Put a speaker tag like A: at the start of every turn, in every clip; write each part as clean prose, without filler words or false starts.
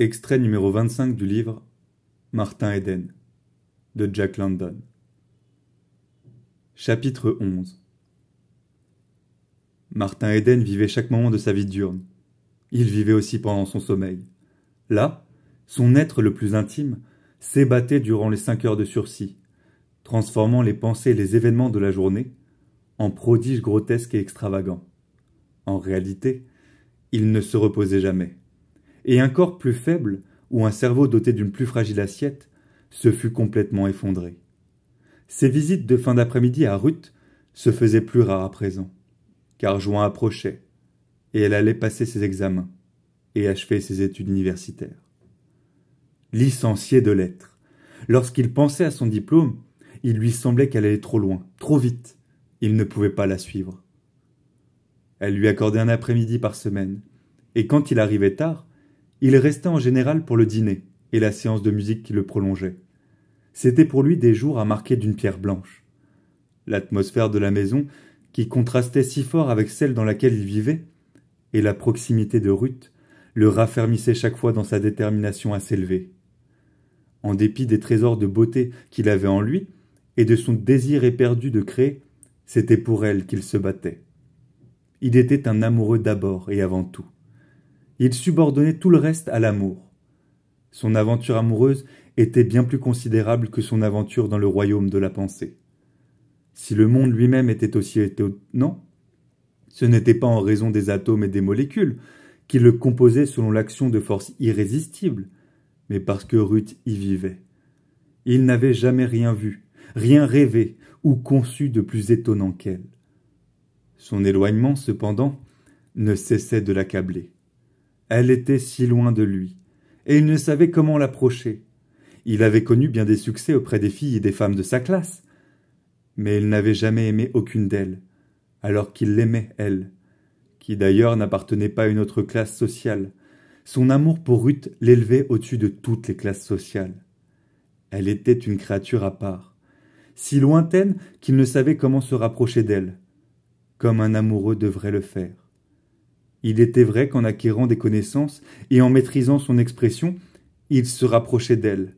A: Extrait numéro 25 du livre Martin Eden de Jack London. Chapitre 11. Martin Eden vivait chaque moment de sa vie diurne. Il vivait aussi pendant son sommeil. Là, son être le plus intime s'ébattait durant les 5 heures de sursis, transformant les pensées et les événements de la journée en prodiges grotesques et extravagants. En réalité, il ne se reposait jamais. Et un corps plus faible, ou un cerveau doté d'une plus fragile assiette, se fut complètement effondré. Ses visites de fin d'après-midi à Ruth se faisaient plus rares à présent, car juin approchait, et elle allait passer ses examens et achever ses études universitaires. Licencié de lettres. Lorsqu'il pensait à son diplôme, il lui semblait qu'elle allait trop loin, trop vite. Il ne pouvait pas la suivre. Elle lui accordait un après-midi par semaine, et quand il arrivait tard, il restait en général pour le dîner et la séance de musique qui le prolongeait. C'étaient pour lui des jours à marquer d'une pierre blanche. L'atmosphère de la maison, qui contrastait si fort avec celle dans laquelle il vivait, et la proximité de Ruth, le raffermissait chaque fois dans sa détermination à s'élever. En dépit des trésors de beauté qu'il avait en lui, et de son désir éperdu de créer, c'était pour elle qu'il se battait. Il était un amoureux d'abord et avant tout. Il subordonnait tout le reste à l'amour. Son aventure amoureuse était bien plus considérable que son aventure dans le royaume de la pensée. Si le monde lui-même était aussi étonnant, ce n'était pas en raison des atomes et des molécules qui le composaient selon l'action de forces irrésistibles, mais parce que Ruth y vivait. Il n'avait jamais rien vu, rien rêvé ou conçu de plus étonnant qu'elle. Son éloignement, cependant, ne cessait de l'accabler. Elle était si loin de lui, et il ne savait comment l'approcher. Il avait connu bien des succès auprès des filles et des femmes de sa classe, mais il n'avait jamais aimé aucune d'elles, alors qu'il l'aimait, elle, qui d'ailleurs n'appartenait pas à une autre classe sociale. Son amour pour Ruth l'élevait au-dessus de toutes les classes sociales. Elle était une créature à part, si lointaine qu'il ne savait comment se rapprocher d'elle, comme un amoureux devrait le faire. Il était vrai qu'en acquérant des connaissances et en maîtrisant son expression, il se rapprochait d'elle,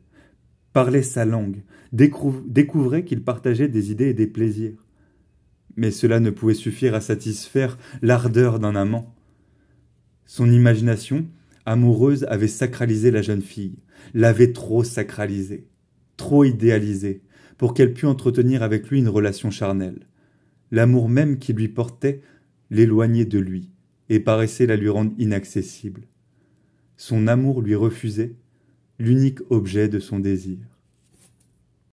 A: parlait sa langue, découvrait qu'il partageait des idées et des plaisirs. Mais cela ne pouvait suffire à satisfaire l'ardeur d'un amant. Son imagination amoureuse avait sacralisé la jeune fille, l'avait trop sacralisée, trop idéalisée, pour qu'elle pût entretenir avec lui une relation charnelle. L'amour même qu'il lui portait l'éloignait de lui, et paraissait la lui rendre inaccessible. Son amour lui refusait l'unique objet de son désir.